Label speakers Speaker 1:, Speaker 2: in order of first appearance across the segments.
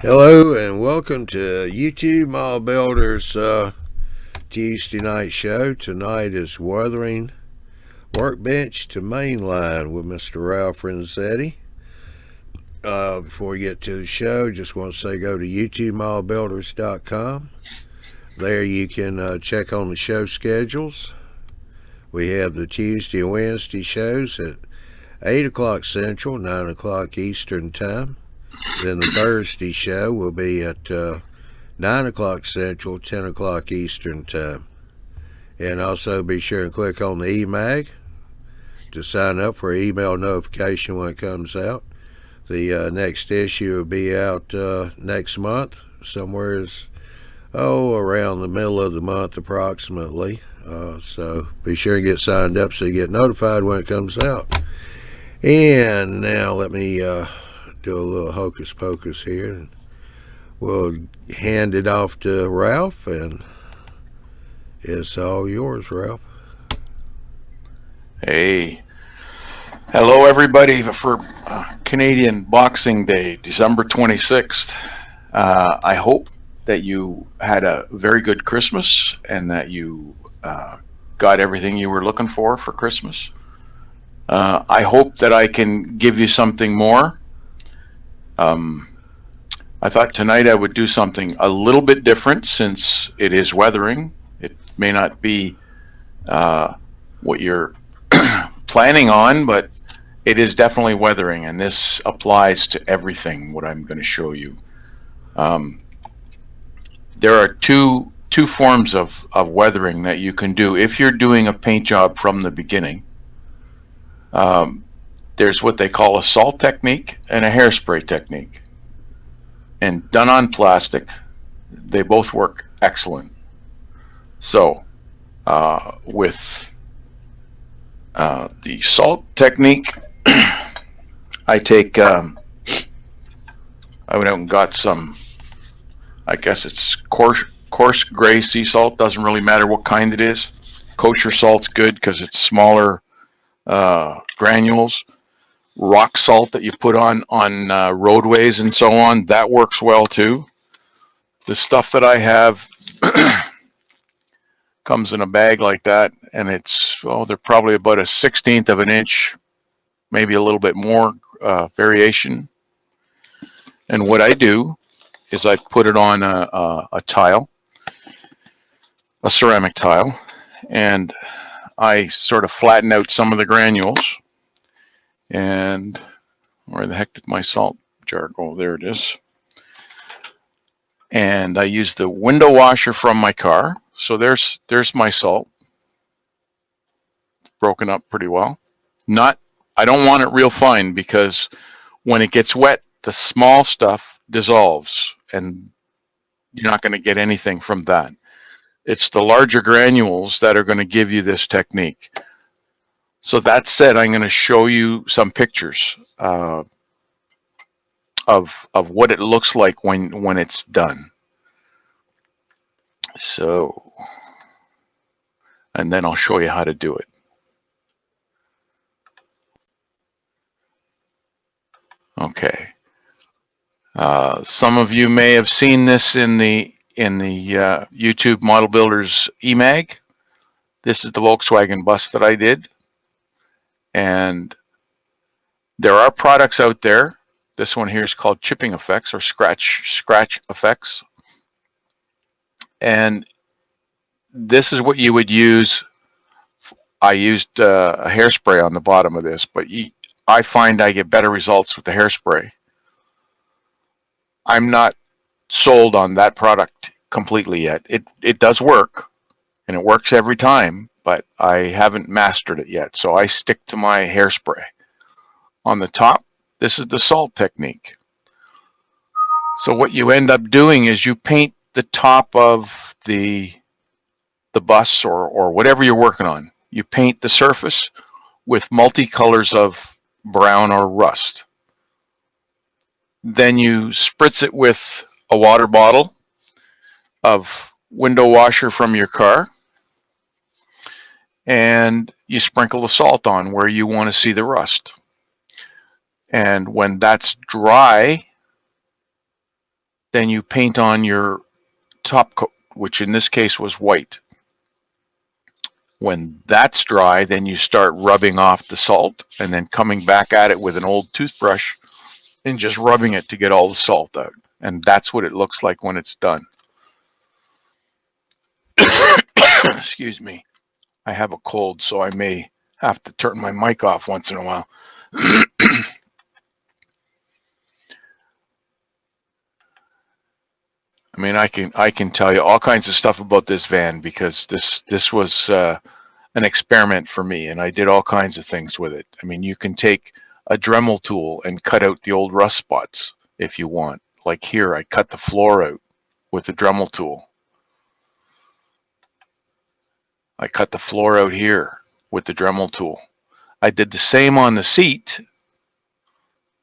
Speaker 1: Hello and welcome to YouTube Mall Builders Tuesday night show. Tonight is Weathering Workbench to Mainline with Mr. Ralph Renzetti. Before we get to the show, just want to say go to YouTubeMallBuilders.com. There you can check on the show schedules. We have the Tuesday and Wednesday shows at 8 o'clock Central, 9 o'clock Eastern Time. Then the Thursday show will be at 9 o'clock Central, 10 o'clock Eastern Time. And also be sure and click on the e-mag to sign up for email notification when it comes out. The next issue will be out next month, somewhere around the middle of the month approximately. So be sure and get signed up so you get notified when it comes out. And now let me do a little hocus pocus here, and we'll hand it off to Ralph, and it's all yours, Ralph.
Speaker 2: Hey, hello everybody for Canadian Boxing Day, December 26th. I hope that you had a very good Christmas and that you got everything you were looking for Christmas. I hope that I can give you something more. I thought tonight I would do something a little bit different since it is weathering. It may not be what you're planning on, but it is definitely weathering, and this applies to everything what I'm going to show you. There are two forms of weathering that you can do if you're doing a paint job from the beginning. There's what they call a salt technique and a hairspray technique, and done on plastic they both work excellent. So with the salt technique, I take I went out and got some, I guess it's coarse gray sea salt. Doesn't really matter what kind it is. Kosher salt's good because it's smaller granules. Rock salt that you put on roadways and so on, that works well too. The stuff that I have comes in a bag like that, and they're probably about a 1/16 of an inch, maybe a little bit more variation. And what I do is I put it on a tile, a ceramic tile, and I sort of flatten out some of the granules. And where the heck did my salt jar go? There it is. And I use the window washer from my car. So there's my salt, broken up pretty well. I don't want it real fine because when it gets wet, the small stuff dissolves, and you're not going to get anything from that. It's the larger granules that are going to give you this technique. So that said, I'm going to show you some pictures of what it looks like when it's done. So, and then I'll show you how to do it. Okay. Some of you may have seen this in the YouTube Model Builders eMag. This is the Volkswagen bus that I did, and there are products out there. This one here is called chipping effects or scratch effects, and this is what you would use. I used a hairspray on the bottom of this, but I find I get better results with the hairspray. I'm not sold on that product completely yet. It does work, and it works every time, but I haven't mastered it yet, so I stick to my hairspray. On the top, this is the salt technique. So what you end up doing is you paint the top of the bus or whatever you're working on. You paint the surface with multicolors of brown or rust. Then you spritz it with a water bottle of window washer from your car, and you sprinkle the salt on where you want to see the rust. And when that's dry, then you paint on your top coat, which in this case was white. When that's dry, then you start rubbing off the salt and then coming back at it with an old toothbrush and just rubbing it to get all the salt out. And that's what it looks like when it's done. Excuse me. I have a cold, so I may have to turn my mic off once in a while. I mean, I can tell you all kinds of stuff about this van because this was an experiment for me, and I did all kinds of things with it. I mean, you can take a Dremel tool and cut out the old rust spots if you want. Like here, I cut the floor out with the Dremel tool. I cut the floor out here with the Dremel tool. I did the same on the seat,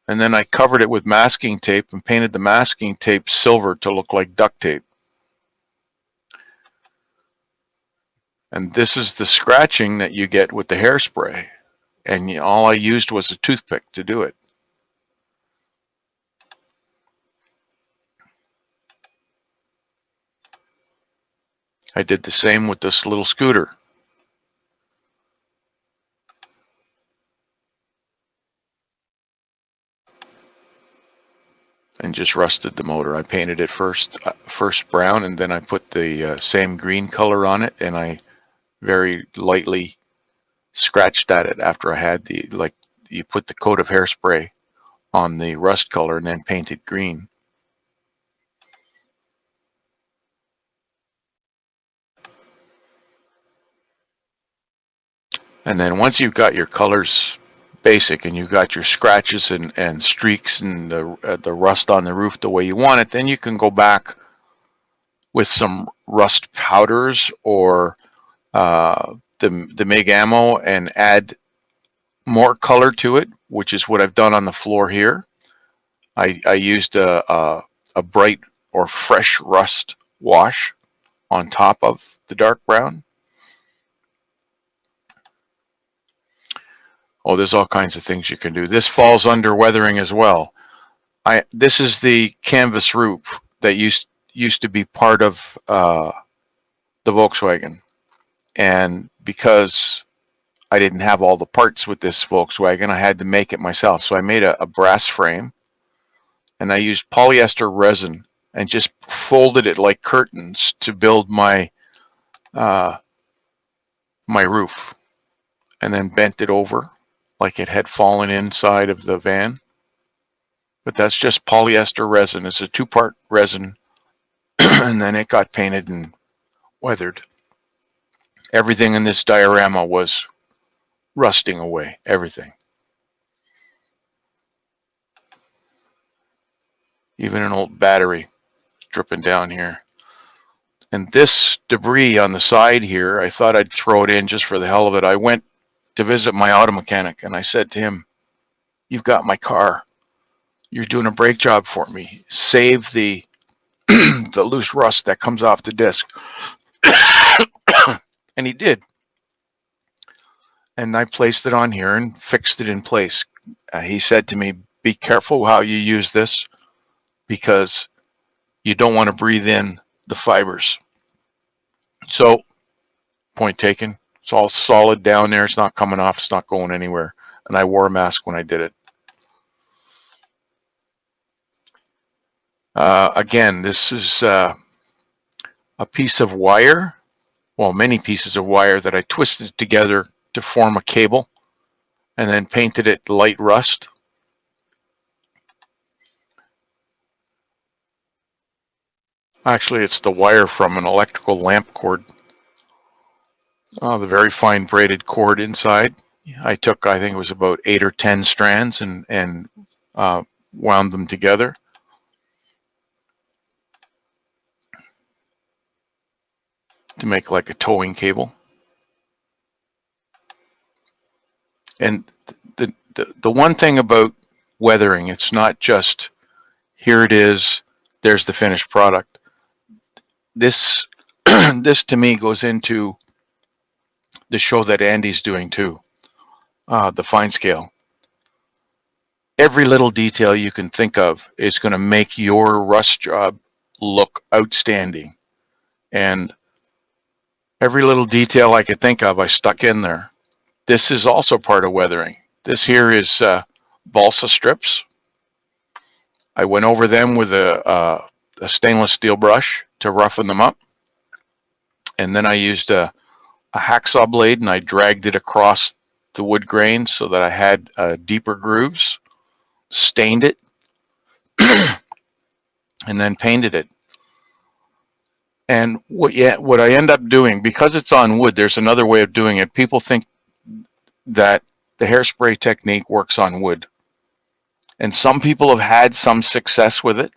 Speaker 2: and then I covered it with masking tape and painted the masking tape silver to look like duct tape. And this is the scratching that you get with the hairspray. And all I used was a toothpick to do it. I did the same with this little scooter. And just rusted the motor. I painted it first brown, and then I put the same green color on it, and I very lightly scratched at it after I had you put the coat of hairspray on the rust color and then painted green. And then once you've got your colors basic and you've got your scratches and streaks and the rust on the roof the way you want it, then you can go back with some rust powders or the MIG ammo and add more color to it, which is what I've done on the floor here. I used a bright or fresh rust wash on top of the dark brown. Oh, there's all kinds of things you can do. This falls under weathering as well. This is the canvas roof that used to be part of the Volkswagen, and because I didn't have all the parts with this Volkswagen, I had to make it myself. So I made a brass frame, and I used polyester resin and just folded it like curtains to build my my roof, and then bent it over like it had fallen inside of the van. But that's just polyester resin. It's a two-part resin, and then it got painted and weathered. Everything in this diorama was rusting away, everything. Even an old battery dripping down here. And this debris on the side here, I thought I'd throw it in just for the hell of it. I went to visit my auto mechanic and I said to him, "You've got my car. You're doing a brake job for me. Save the the loose rust that comes off the disc." And he did. And I placed it on here and fixed it in place. He said to me, "Be careful how you use this because you don't want to breathe in the fibers." So, point taken. It's all solid down there. It's not coming off. It's not going anywhere. And I wore a mask when I did it. Again, this is a piece of wire, well, many pieces of wire that I twisted together to form a cable and then painted it light rust. Actually, it's the wire from an electrical lamp cord. The very fine braided cord inside. I took, I think it was about 8 or 10 strands and wound them together. To make like a towing cable. And the one thing about weathering, it's not just here it is, there's the finished product. This this to me goes into the show that Andy's doing too, the fine scale. Every little detail you can think of is going to make your rust job look outstanding. And every little detail I could think of, I stuck in there. This is also part of weathering. This here is balsa strips. I went over them with a stainless steel brush to roughen them up. And then I used a hacksaw blade and I dragged it across the wood grain so that I had deeper grooves, stained it, and then painted it. And what I end up doing, because it's on wood, there's another way of doing it. People think that the hairspray technique works on wood. And some people have had some success with it,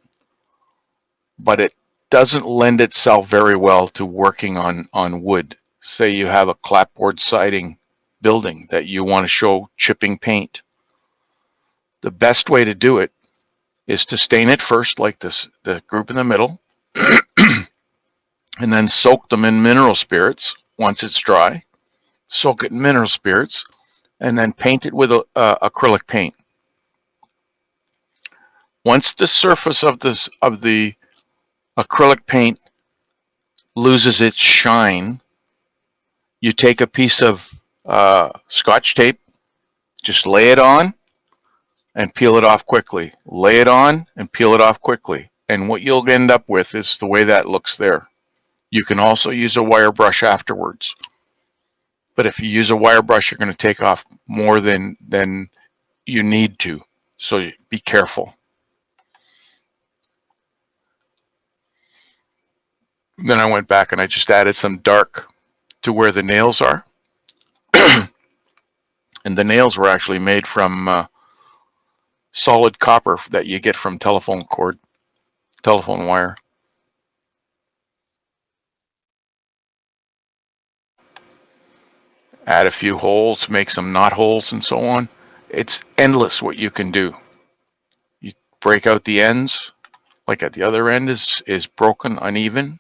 Speaker 2: but it doesn't lend itself very well to working on wood. Say you have a clapboard siding building that you want to show chipping paint. The best way to do it is to stain it first, like this, the group in the middle, and then soak them in mineral spirits once it's dry. Soak it in mineral spirits, and then paint it with acrylic paint. Once the surface of the acrylic paint loses its shine, you take a piece of Scotch tape, just lay it on and peel it off quickly. Lay it on and peel it off quickly. And what you'll end up with is the way that looks there. You can also use a wire brush afterwards. But if you use a wire brush, you're going to take off more than you need to. So be careful. Then I went back and I just added some dark to where the nails are. And the nails were actually made from solid copper that you get from telephone wire. Add a few holes, make some knot holes and so on. It's endless what you can do. You break out the ends, like at the other end is broken, uneven.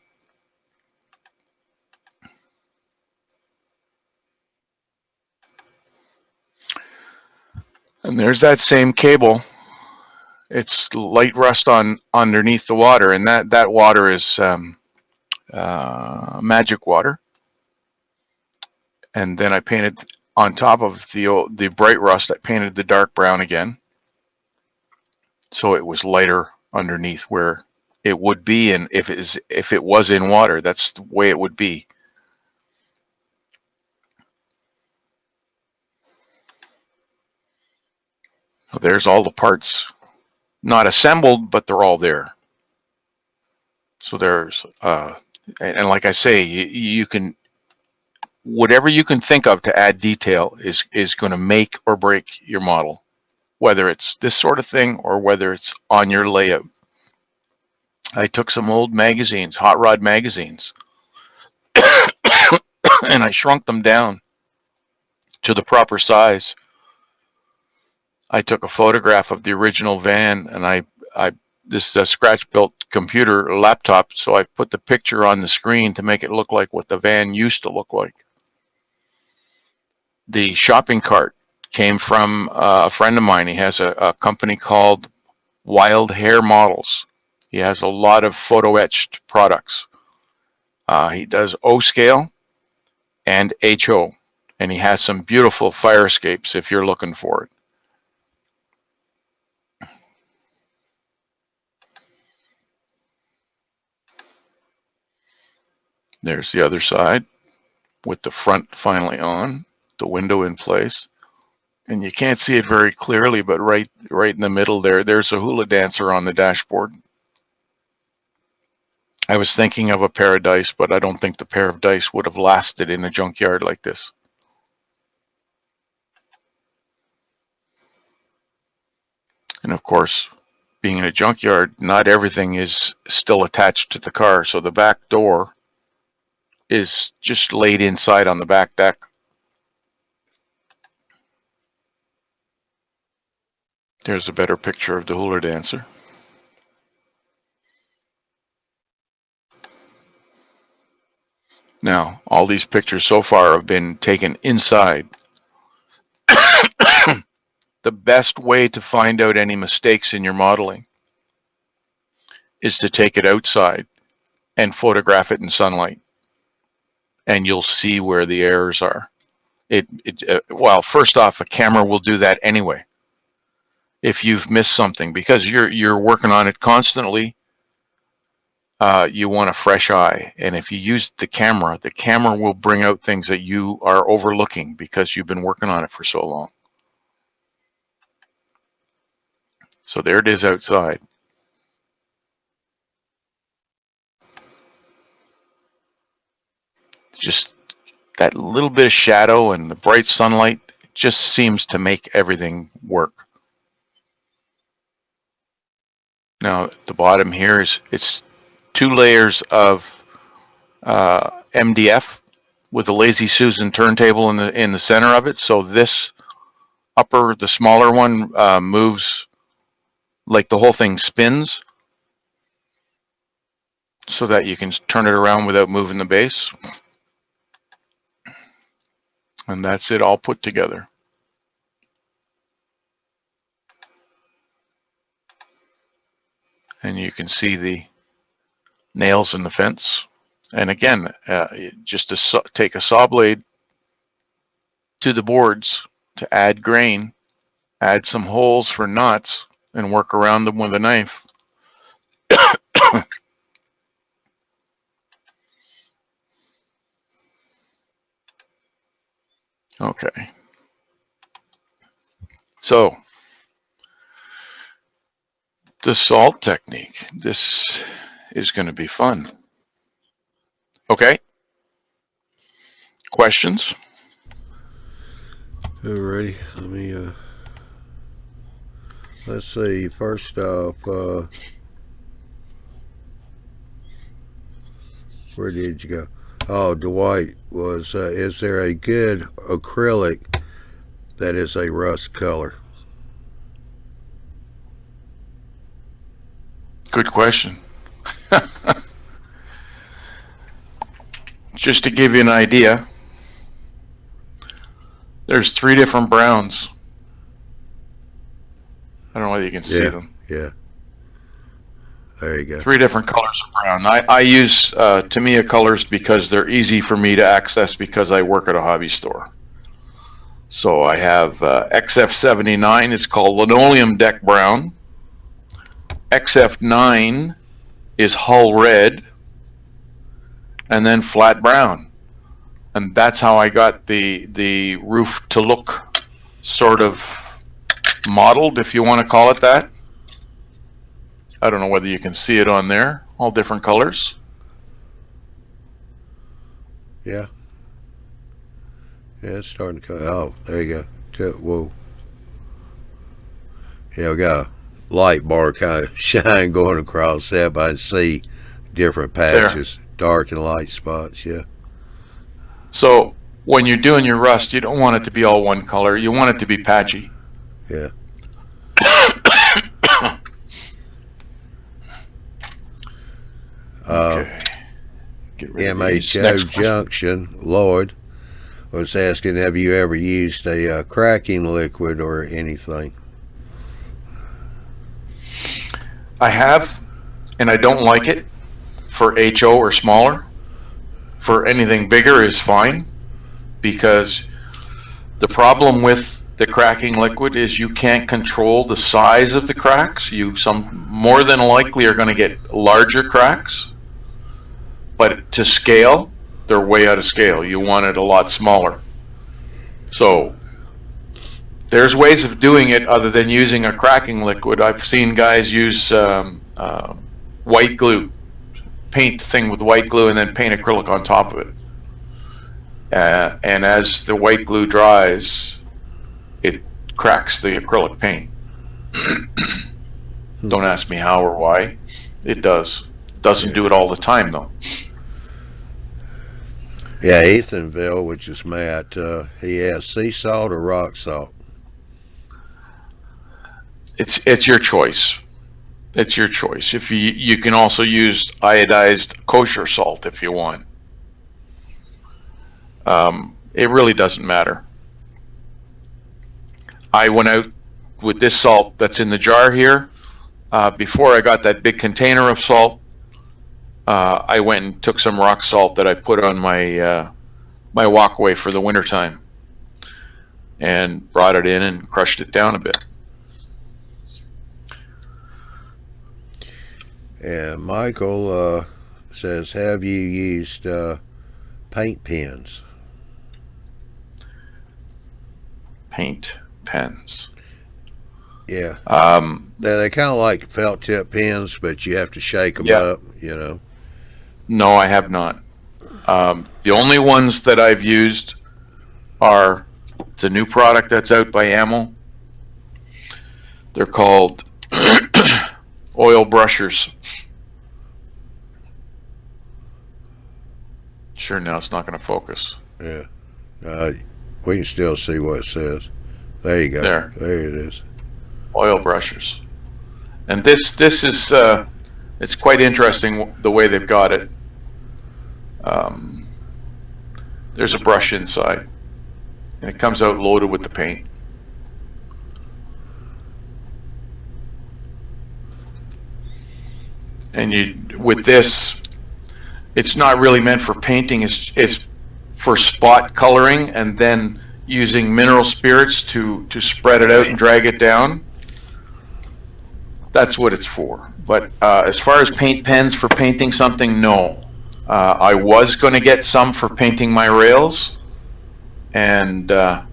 Speaker 2: And there's that same cable. It's light rust on underneath the water, and that water is magic water. And then I painted on top of the bright rust. I painted the dark brown again, so it was lighter underneath where it would be, and if it was in water, that's the way it would be. So there's all the parts, not assembled, but they're all there. So there's and like I say, you can, whatever you can think of to add detail is going to make or break your model, whether it's this sort of thing or whether it's on your layout. I took some old magazines, hot rod magazines, and I shrunk them down to the proper size. I took a photograph of the original van, and this is a scratch-built computer laptop, so I put the picture on the screen to make it look like what the van used to look like. The shopping cart came from a friend of mine. He has a company called Wild Hair Models. He has a lot of photo etched products. He does O scale and HO, and he has some beautiful fire escapes if you're looking for it. There's the other side with the front finally on, the window in place. And you can't see it very clearly, but right in the middle there's a hula dancer on the dashboard. I was thinking of a pair of dice, but I don't think the pair of dice would have lasted in a junkyard like this. And of course, being in a junkyard, not everything is still attached to the car, so the back door is just laid inside on the back deck. There's a better picture of the hula dancer. Now, all these pictures so far have been taken inside. The the best way to find out any mistakes in your modeling is to take it outside and photograph it in sunlight, and you'll see where the errors are. Well, first off, a camera will do that anyway. If you've missed something, because you're working on it constantly, you want a fresh eye. And if you use the camera will bring out things that you are overlooking because you've been working on it for so long. So there it is outside. Just that little bit of shadow and the bright sunlight just seems to make everything work. Now at the bottom here it's 2 layers of MDF with a Lazy Susan turntable in the center of it. So this the smaller one, moves like the whole thing spins, so that you can turn it around without moving the base. And that's it all put together. And you can see the nails in the fence. And again, just to take a saw blade to the boards to add grain, add some holes for nuts, and work around them with a knife. Okay. So the salt technique. This is going to be fun. Okay. Questions?
Speaker 1: Alrighty, let me let's see. First off, where did you go? Oh, Dwight was. Is there a good acrylic that is a rust color?
Speaker 2: Good question. Just to give you an idea, there's 3 different browns. I don't know whether you can see them.
Speaker 1: Yeah. There you go.
Speaker 2: 3 different colors of brown. I use Tamiya colors because they're easy for me to access because I work at a hobby store. So I have XF79, it's called linoleum deck brown. XF9 is hull red, and then flat brown. And that's how I got the roof to look sort of modeled, if you want to call it that. I don't know whether you can see it on there, all different colors.
Speaker 1: Yeah. Yeah, it's starting to come. Oh, there you go. Whoa. Yeah, we got a light bar kind of shine going across that, but I see different patches, there. Dark and light spots, yeah.
Speaker 2: So when you're doing your rust, you don't want it to be all one color. You want it to be patchy.
Speaker 1: Yeah.
Speaker 2: Okay.
Speaker 1: MHO Junction, Lloyd was asking, have you ever used a cracking liquid or anything?
Speaker 2: I have, and I don't like it for HO or smaller. For anything bigger is fine, because the problem with the cracking liquid is you can't control the size of the cracks. More than likely are going to get larger cracks, but to scale, they're way out of scale. You want it a lot smaller. So there's ways of doing it other than using a cracking liquid. I've seen guys use white glue, paint the thing with white glue and then paint acrylic on top of it. And as the white glue dries, it cracks the acrylic paint. Don't ask me how or why. It does. Doesn't do it all the time though.
Speaker 1: Yeah, Ethanville, which is Matt, he has sea salt or rock salt.
Speaker 2: It's your choice. It's your choice. If you can also use iodized kosher salt if you want. It really doesn't matter. I went out with this salt that's in the jar here, before I got that big container of salt, I went and took some rock salt that I put on my my walkway for the wintertime and brought it in and crushed it down a bit.
Speaker 1: And Michael says, have you used paint pens?
Speaker 2: Paint pens.
Speaker 1: Yeah.
Speaker 2: Um,
Speaker 1: They're kind of like felt tip pens, but you have to shake them up, you know.
Speaker 2: No, I have not. The only ones that I've used are, it's a new product that's out by Ammo. They're called oil brushers. Sure, now it's not going to focus.
Speaker 1: Yeah. We can still see what it says. There you go.
Speaker 2: There
Speaker 1: it is.
Speaker 2: Oil brushers. And this is it's quite interesting the way they've got it. There's a brush inside, and it comes out loaded with the paint. And with this, it's not really meant for painting. It's for spot coloring, and then using mineral spirits to spread it out and drag it down. That's what it's for. But as far as paint pens for painting something, no. I was going to get some for painting my rails, and I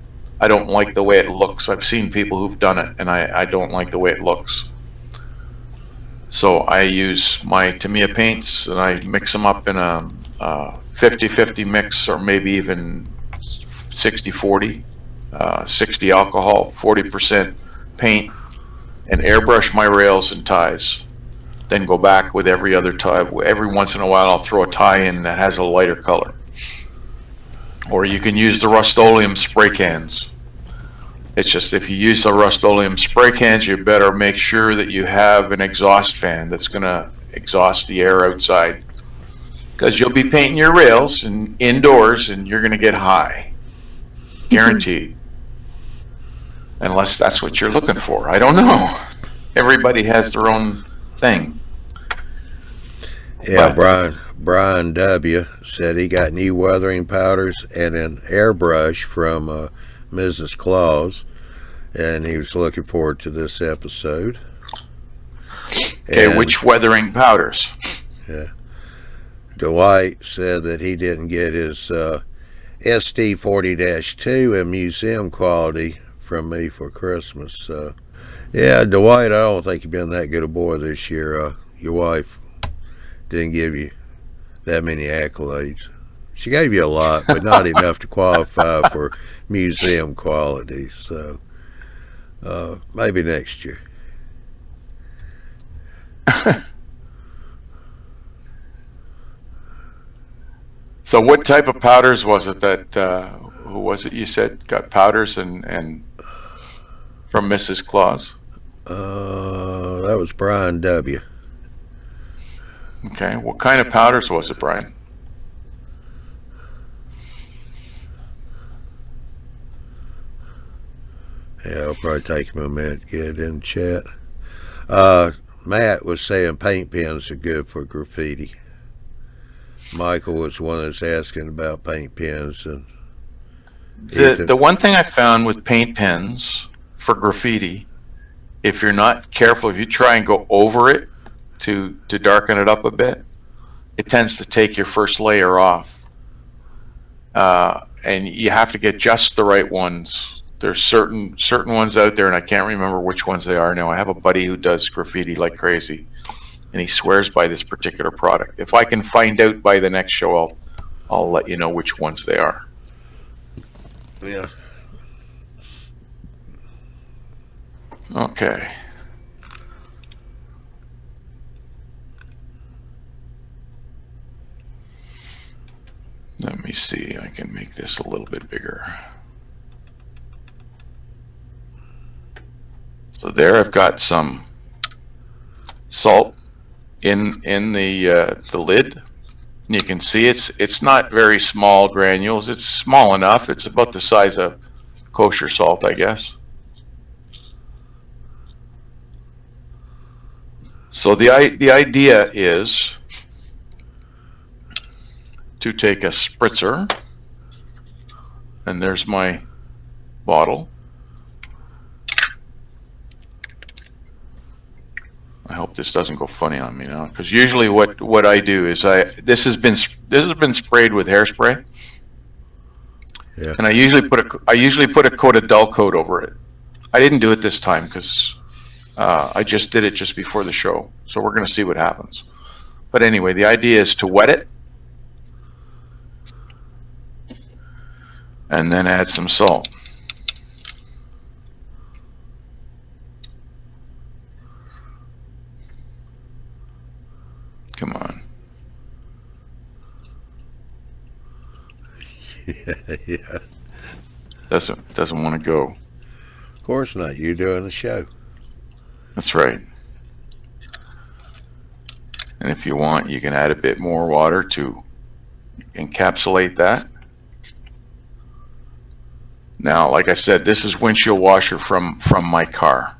Speaker 2: don't like the way it looks. I've seen people who've done it, and I don't like the way it looks. So I use my Tamiya paints, and I mix them up in a 50-50 mix, or maybe even 60-40, 60 alcohol, 40% paint, and airbrush my rails and ties. Then go back with every other tie. Every once in a while I'll throw a tie in that has a lighter color. Or you can use the Rust-Oleum spray cans. It's just, if you use the Rust-Oleum spray cans, you better make sure that you have an exhaust fan that's going to exhaust the air outside. Because you'll be painting your rails and indoors, and you're going to get high. Guaranteed. Unless that's what you're looking for. I don't know. Everybody has their own thing.
Speaker 1: Yeah, Brian W. said he got new weathering powders and an airbrush from Mrs. Claus, and he was looking forward to this episode.
Speaker 2: Okay, and which weathering powders?
Speaker 1: Yeah. Dwight said that he didn't get his SD40-2 in museum quality from me for Christmas. Yeah, Dwight, I don't think you've been that good a boy this year. Your wife didn't give you that many accolades. She gave you a lot, but not enough to qualify for museum quality. So maybe next year.
Speaker 2: So what type of powders was it that, who was it you said got powders and from Mrs. Claus?
Speaker 1: That was Brian W.
Speaker 2: Okay, what kind of powders was it, Brian?
Speaker 1: Yeah, it'll probably take him a minute to get it in chat. Matt was saying paint pens are good for graffiti. Michael was one that's asking about paint pens. And
Speaker 2: the one thing I found with paint pens for graffiti, if you're not careful, if you try and go over it to darken it up a bit, it tends to take your first layer off. And you have to get just the right ones. There's certain ones out there, and I can't remember which ones they are now. I have a buddy who does graffiti like crazy, and he swears by this particular product. If I can find out by the next show, I'll let you know which ones they are.
Speaker 1: Yeah.
Speaker 2: Okay. Let me see. I can make this a little bit bigger. So there, I've got some salt in the lid. And you can see it's not very small granules. It's small enough. It's about the size of kosher salt, I guess. So the idea is to take a spritzer, and there's my bottle. I hope this doesn't go funny on me now, because usually what I do is this has been sprayed with hairspray,
Speaker 1: Yeah.
Speaker 2: and I usually put a coat of dull coat over it. I didn't do it this time because I just did it just before the show, so we're going to see what happens. But anyway, the idea is to wet it and then add some salt. Come on.
Speaker 1: Yeah.
Speaker 2: Doesn't want to go.
Speaker 1: Of course not. You're doing the show.
Speaker 2: That's right. And if you want, you can add a bit more water to encapsulate that. Now, like I said, this is windshield washer from my car.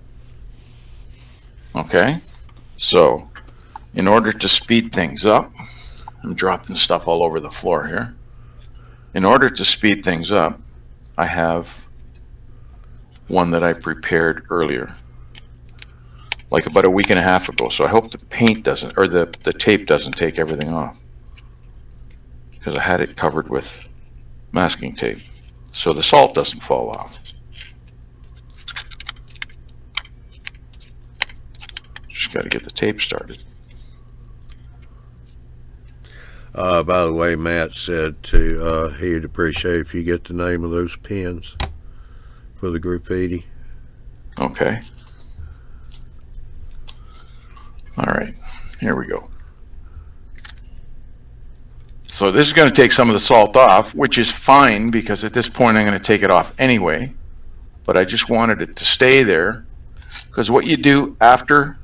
Speaker 2: Okay? So, in order to speed things up, I'm dropping stuff all over the floor here. In order to speed things up, I have one that I prepared earlier, like about a week and a half ago. So I hope the paint doesn't, or the tape doesn't take everything off, because I had it covered with masking tape, so the salt doesn't fall off. Just got to get the tape started.
Speaker 1: By the way, Matt said he'd appreciate if you get the name of those pins for the graffiti.
Speaker 2: Okay. All right, here we go. So this is going to take some of the salt off, which is fine, because at this point I'm going to take it off anyway. But I just wanted it to stay there, because what you do after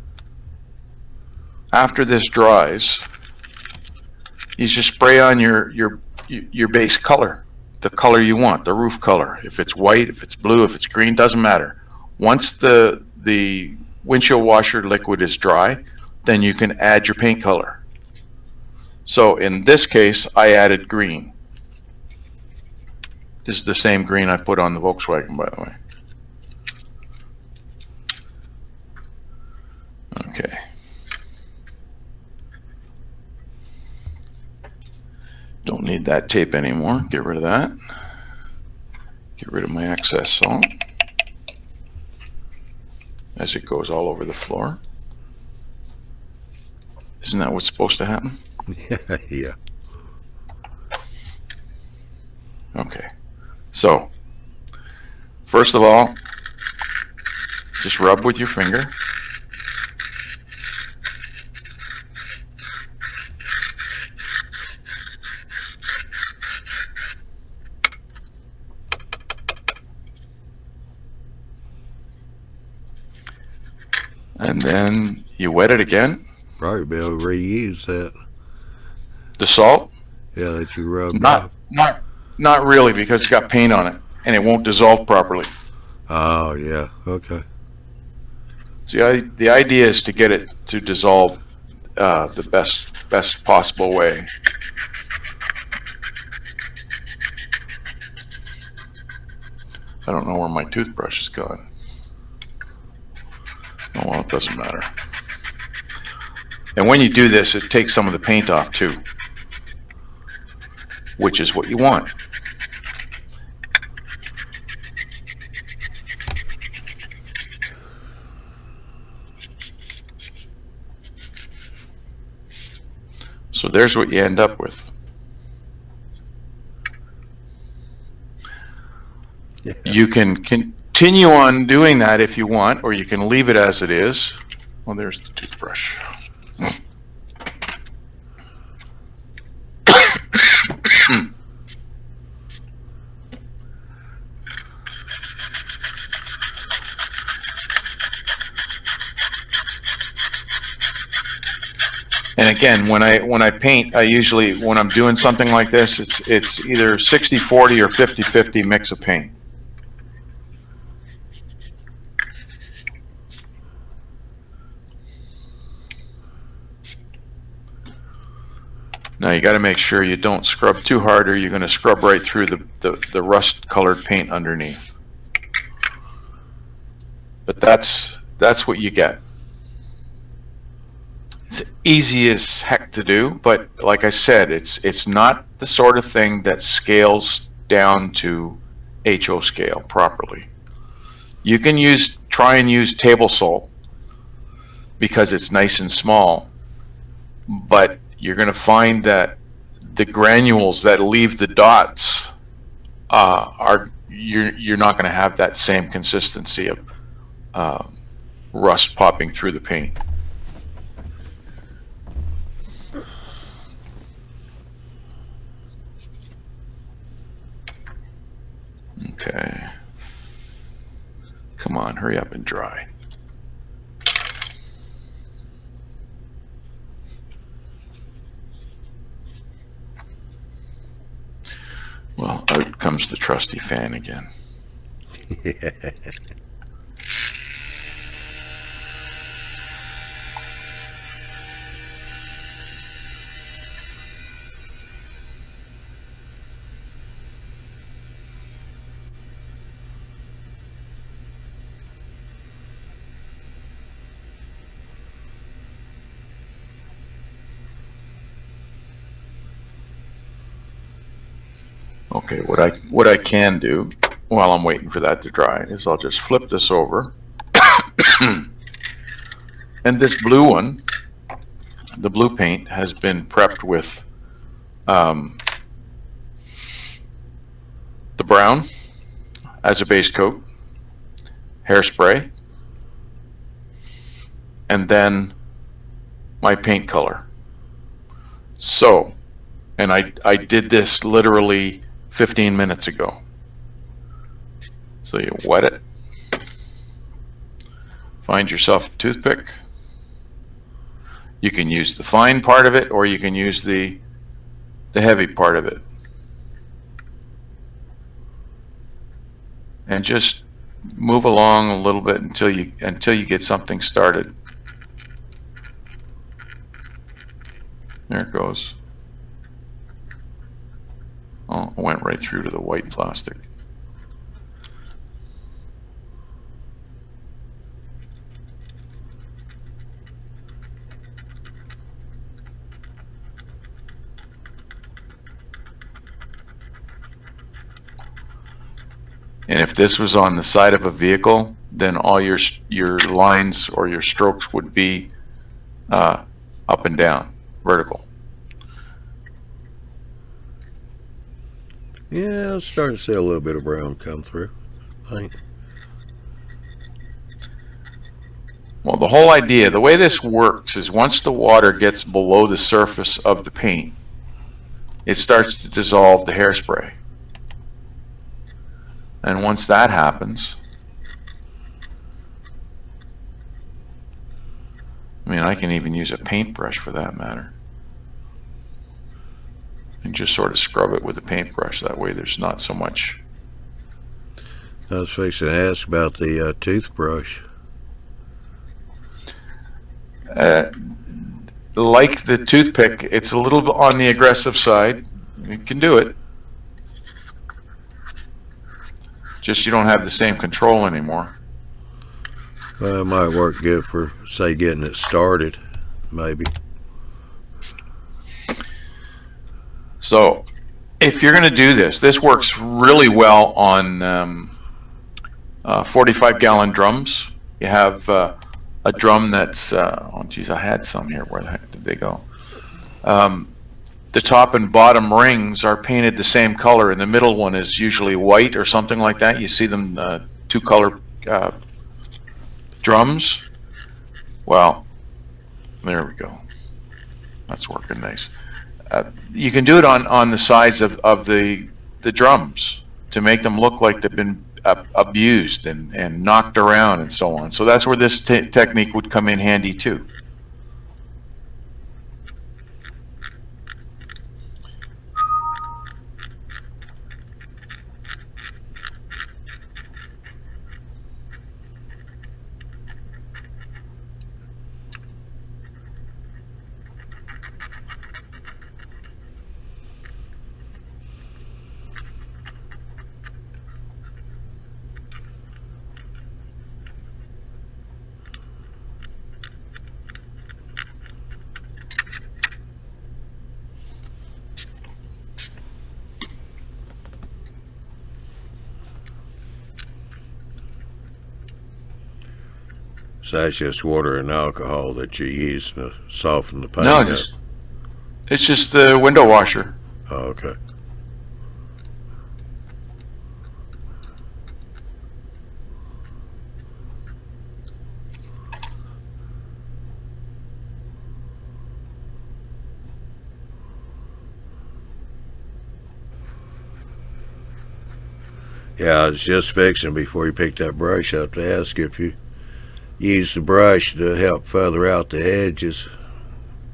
Speaker 2: this dries, you just spray on your base color, the color you want, the roof color. If it's white, if it's blue, if it's green, doesn't matter. Once the windshield washer liquid is dry, then you can add your paint color. So in this case, I added green. This is the same green I put on the Volkswagen, by the way. Okay. Don't need that tape anymore. Get rid of that. Get rid of my excess salt as it goes all over the floor. Isn't that what's supposed to happen?
Speaker 1: Yeah.
Speaker 2: Okay. So, first of all, just rub with your finger. And then you wet it again.
Speaker 1: Probably be able to reuse that.
Speaker 2: The salt?
Speaker 1: Yeah, that you rubbed off.
Speaker 2: Not really, because it's got paint on it and it won't dissolve properly.
Speaker 1: Oh, yeah. Okay.
Speaker 2: So the idea is to get it to dissolve the best possible way. I don't know where my toothbrush has gone. Oh, well, it doesn't matter. And when you do this, it takes some of the paint off too, which is what you want. So there's what you end up with.
Speaker 1: Yeah.
Speaker 2: You can continue on doing that if you want, or you can leave it as it is. Well, there's the toothbrush. And again, when I paint, I usually, when I'm doing something like this, it's either 60-40 or 50-50 mix of paint. Now you got to make sure you don't scrub too hard, or you're going to scrub right through the rust colored paint underneath. But that's what you get. It's easy as heck to do, but like I said, it's not the sort of thing that scales down to HO scale properly. You can try and use table salt because it's nice and small, but you're going to find that the granules that leave the dots you're not going to have that same consistency of rust popping through the paint. Okay. Come on, hurry up and dry. Well, out comes the trusty fan again. Okay, what I can do while I'm waiting for that to dry is I'll just flip this over. And this blue one, the blue paint, has been prepped with the brown as a base coat, hairspray, and then my paint color. So, and I did this literally 15 minutes ago. So you wet it, find yourself a toothpick. You can use the fine part of it, or you can use the heavy part of it. And just move along a little bit until you get something started. There it goes. Oh, it went right through to the white plastic. And if this was on the side of a vehicle, then all your lines or your strokes would be up and down, vertical.
Speaker 1: Yeah, I'm starting to see a little bit of brown come through.
Speaker 2: Well, the whole idea, the way this works is once the water gets below the surface of the paint, it starts to dissolve the hairspray. And once that happens, I mean, I can even use a paintbrush for that matter. And just sort of scrub it with a paintbrush. That way there's not so much.
Speaker 1: I was fixing to ask about the toothbrush.
Speaker 2: Like the toothpick, it's a little bit on the aggressive side. You can do it. Just you don't have the same control anymore.
Speaker 1: Well, it might work good for, say, getting it started, maybe.
Speaker 2: So, if you're going to do this, this works really well on 45-gallon drums. You have a drum that's, oh geez, I had some here. Where the heck did they go? The top and bottom rings are painted the same color, and the middle one is usually white or something like that. You see them two-color drums. Well, there we go. That's working nice. You can do it on the sides of the drums to make them look like they've been abused and knocked around and so on. So that's where this technique would come in handy too.
Speaker 1: So that's just water and alcohol that you use to soften the paint
Speaker 2: No,
Speaker 1: up.
Speaker 2: it's just the window washer.
Speaker 1: Oh, okay. Yeah, I was just fixing before you picked that brush up to ask if you use the brush to help feather out the edges.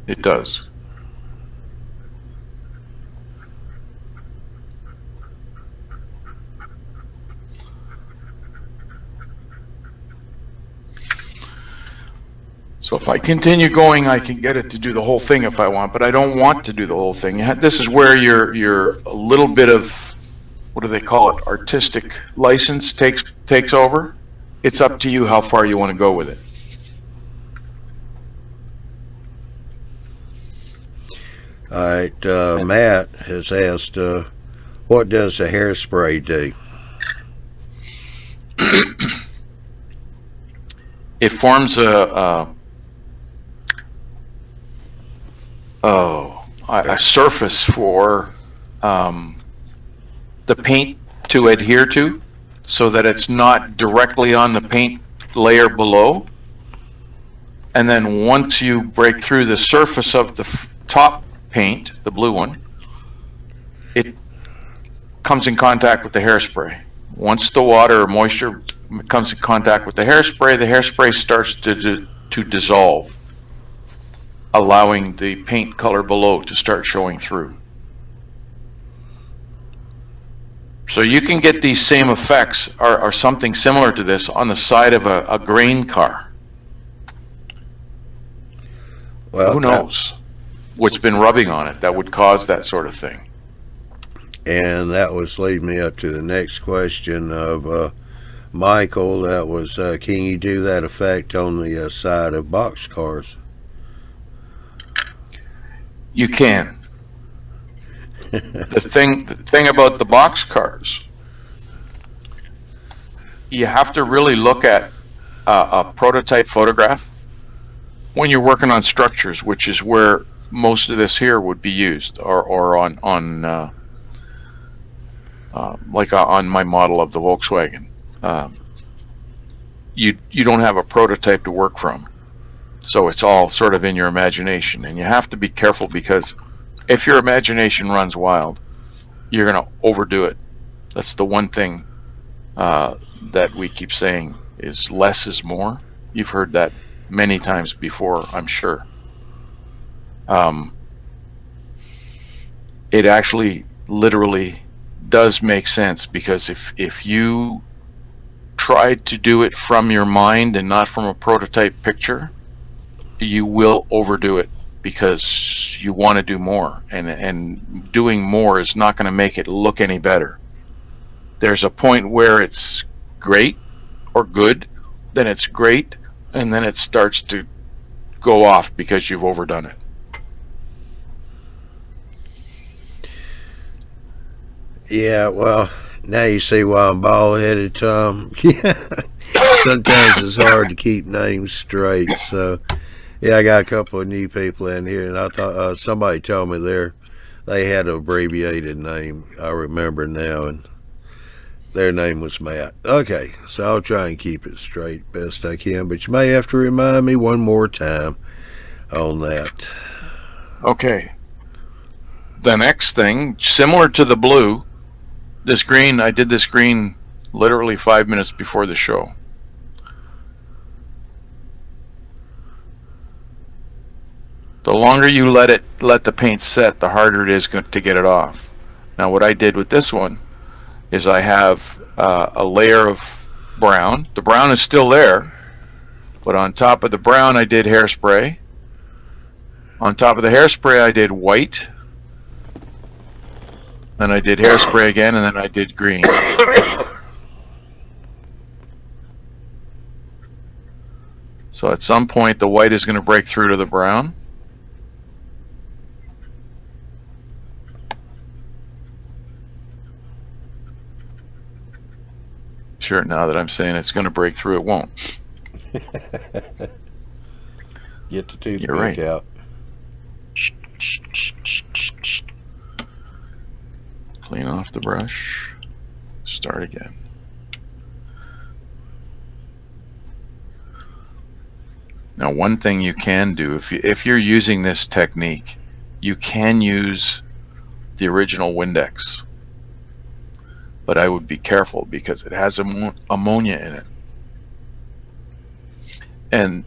Speaker 2: It does. So if I continue going, I can get it to do the whole thing if I want, but I don't want to do the whole thing. This is where your a little bit of, what do they call it, artistic license takes over. It's up to you how far you want to go with it.
Speaker 1: All right, Matt has asked, what does the hairspray do?
Speaker 2: It forms a surface for the paint to adhere to, so that it's not directly on the paint layer below. And then once you break through the surface of the top paint, the blue one, it comes in contact with the hairspray. Once the water or moisture comes in contact with the hairspray starts to dissolve, allowing the paint color below to start showing through. So you can get these same effects or something similar to this on the side of a grain car.
Speaker 1: Well,
Speaker 2: who knows what's been rubbing on it that would cause that sort of thing.
Speaker 1: And that was leading me up to the next question of Michael. That was, can you do that effect on the side of box cars?
Speaker 2: You can. The thing about the box cars, you have to really look at a prototype photograph when you're working on structures, which is where most of this here would be used, or on my model of the Volkswagen. You don't have a prototype to work from, so it's all sort of in your imagination, and you have to be careful, because if your imagination runs wild, you're going to overdo it. That's the one thing that we keep saying is less is more. You've heard that many times before, I'm sure. It actually literally does make sense, because if you tried to do it from your mind and not from a prototype picture, you will overdo it, because you want to do more, and doing more is not going to make it look any better. There's a point where it's great or good, then it's great, and then it starts to go off because you've overdone it.
Speaker 1: Yeah, well, now you see why I'm bald-headed, Tom. Sometimes it's hard to keep names straight. So, yeah, I got a couple of new people in here, and I thought somebody told me they had an abbreviated name. I remember now, and their name was Matt. Okay, so I'll try and keep it straight best I can, but you may have to remind me one more time on that.
Speaker 2: Okay. The next thing, similar to the blue, this green, I did this green literally 5 minutes before the show. The longer you let the paint set, the harder it is to get it off. Now what I did with this one is I have a layer of brown. The brown is still there, but on top of the brown I did hairspray. On top of the hairspray I did white. Then I did hairspray again, and then I did green. So at some point the white is going to break through to the brown. Sure, now that I'm saying it's going to break through, it won't.
Speaker 1: Get the
Speaker 2: You're
Speaker 1: toothpick
Speaker 2: right.
Speaker 1: out.
Speaker 2: Clean off the brush. Start again. Now, one thing you can do, if you're using this technique, you can use the original Windex, but I would be careful because it has ammonia in it, and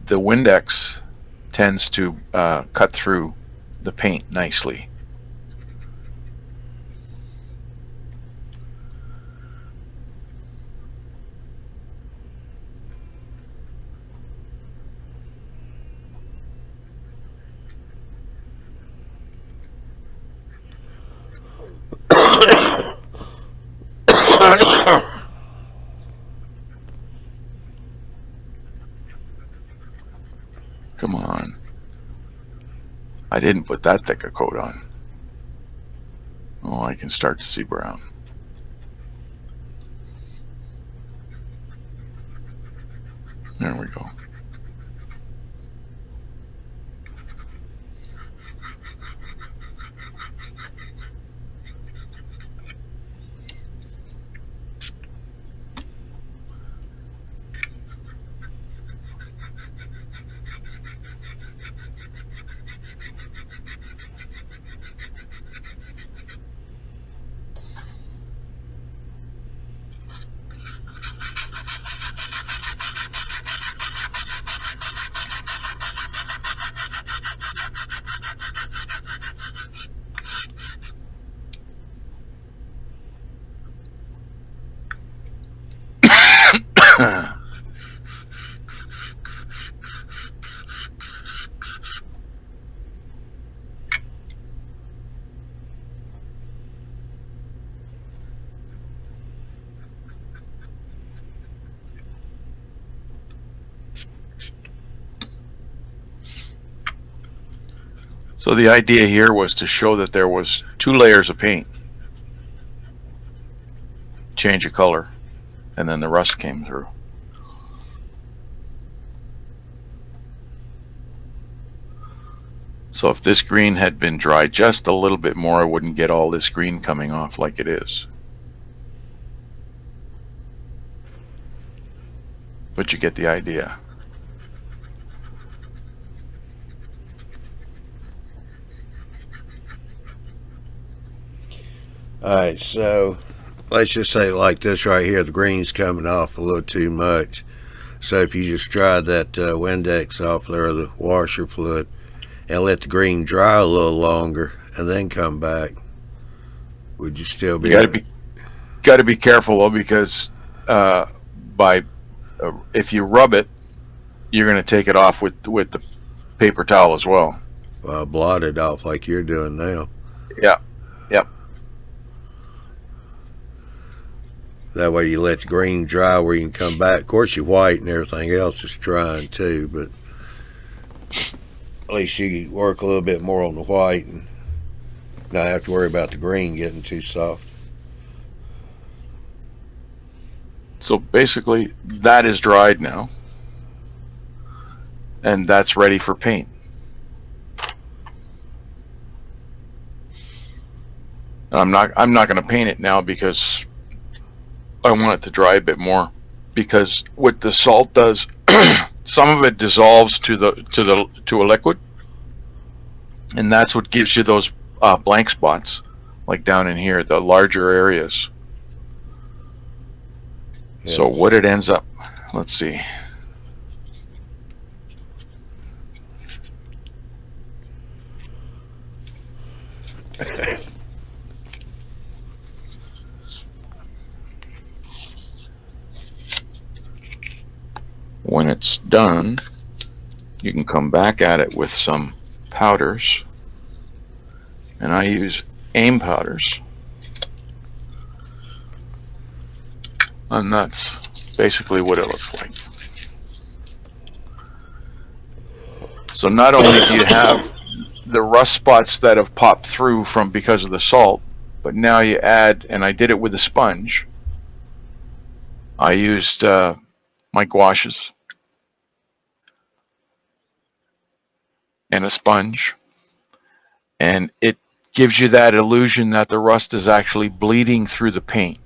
Speaker 2: the Windex tends to cut through the paint nicely. Come on. I didn't put that thick a coat on. Oh, I can start to see brown. There we go. So the idea here was to show that there was 2 layers of paint. Change of color, and then the rust came through. So if this green had been dried just a little bit more, I wouldn't get all this green coming off like it is. But you get the idea.
Speaker 1: Alright, so let's just say like this right here, the green's coming off a little too much. So if you just dry that Windex off there, the washer fluid, and let the green dry a little longer, and then come back, would you still be?
Speaker 2: You got to be careful though, because if you rub it, you're going to take it off with the paper towel as well.
Speaker 1: Blot it off like you're doing now.
Speaker 2: Yeah. Yep.
Speaker 1: That way you let the green dry where you can come back. Of course, your white and everything else is drying too, but at least you work a little bit more on the white and not have to worry about the green getting too soft.
Speaker 2: So basically, that is dried now, and that's ready for paint. And I'm not going to paint it now because I want it to dry a bit more. Because what the salt does, some of it dissolves to a liquid, and that's what gives you those blank spots, like down in here, the larger areas. Yeah. So what it ends up, let's see. When it's done, you can come back at it with some powders, and I use aim powders, and that's basically what it looks like. So not only do you have the rust spots that have popped through because of the salt, but now you add, and I did it with a sponge. I used my gouaches, and a sponge, and it gives you that illusion that the rust is actually bleeding through the paint.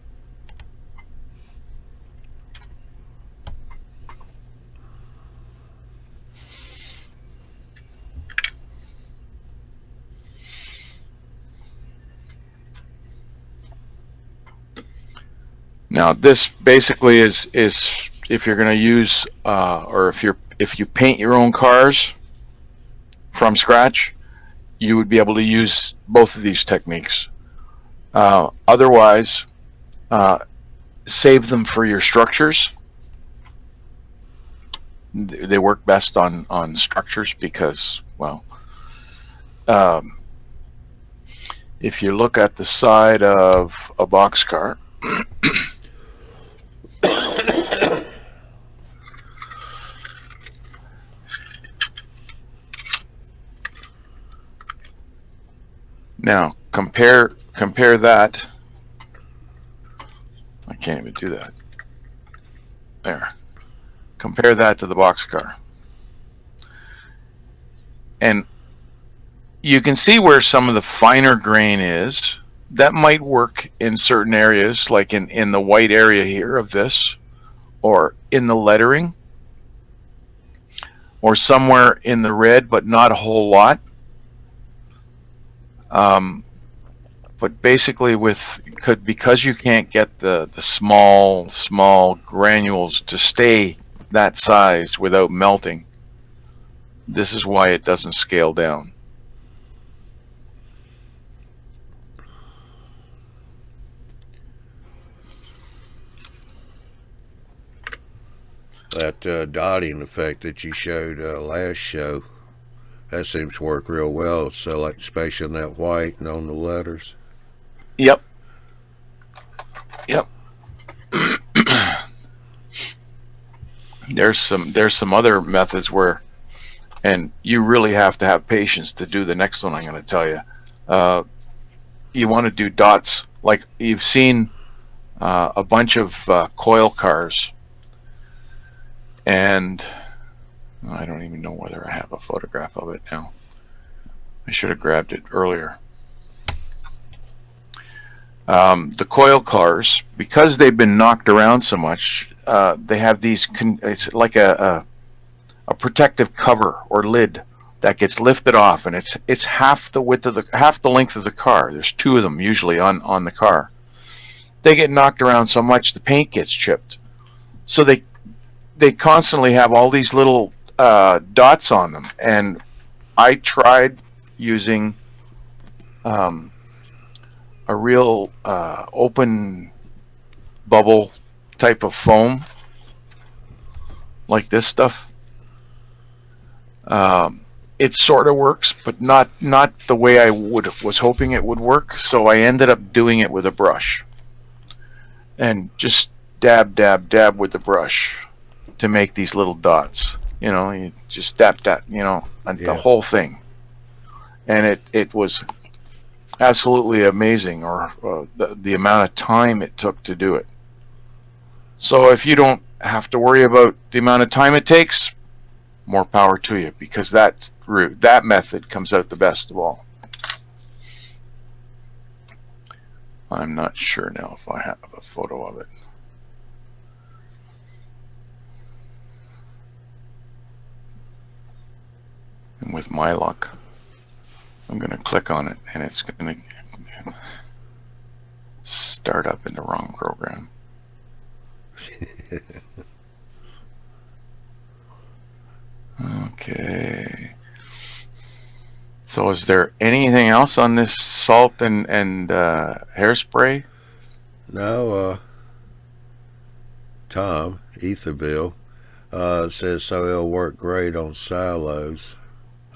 Speaker 2: Now this basically is if you're going to use or if you paint your own cars from scratch, you would be able to use both of these techniques. Otherwise, save them for your structures. They work best on structures because, well, if you look at the side of a boxcar, now compare that. I can't even do that. There. Compare that to the boxcar. And you can see where some of the finer grain is. That might work in certain areas, like in the white area here of this, or in the lettering, or somewhere in the red, but not a whole lot. But basically because you can't get the small granules to stay that size without melting, this is why it doesn't scale down.
Speaker 1: That dotting effect that you showed last show, that seems to work real well. So, like, especially in that white and on the letters.
Speaker 2: Yep. There's some other methods where, and you really have to have patience to do the next one I'm going to tell you. You want to do dots, like you've seen a bunch of coil cars, and I don't even know whether I have a photograph of it now. I should have grabbed it earlier. The coil cars, because they've been knocked around so much, they have these, it's like a protective cover or lid that gets lifted off, and it's half the length of the car. There's two of them usually on the car. They get knocked around so much the paint gets chipped. So they constantly have all these little dots on them, and I tried using a real open bubble type of foam, like this stuff. It sort of works, but not the way I was hoping it would work. So I ended up doing it with a brush, and just dab with the brush to make these little dots. You know, you just dab, you know, and the whole thing, and it was absolutely amazing, or the amount of time it took to do it. So if you don't have to worry about the amount of time it takes, more power to you, because that method comes out the best of all. I'm not sure now if I have a photo of it. And with my luck, I'm going to click on it, and it's going to start up in the wrong program. Okay. So is there anything else on this salt and hairspray?
Speaker 1: No, Tom, Etherville, says so it'll work great on silos.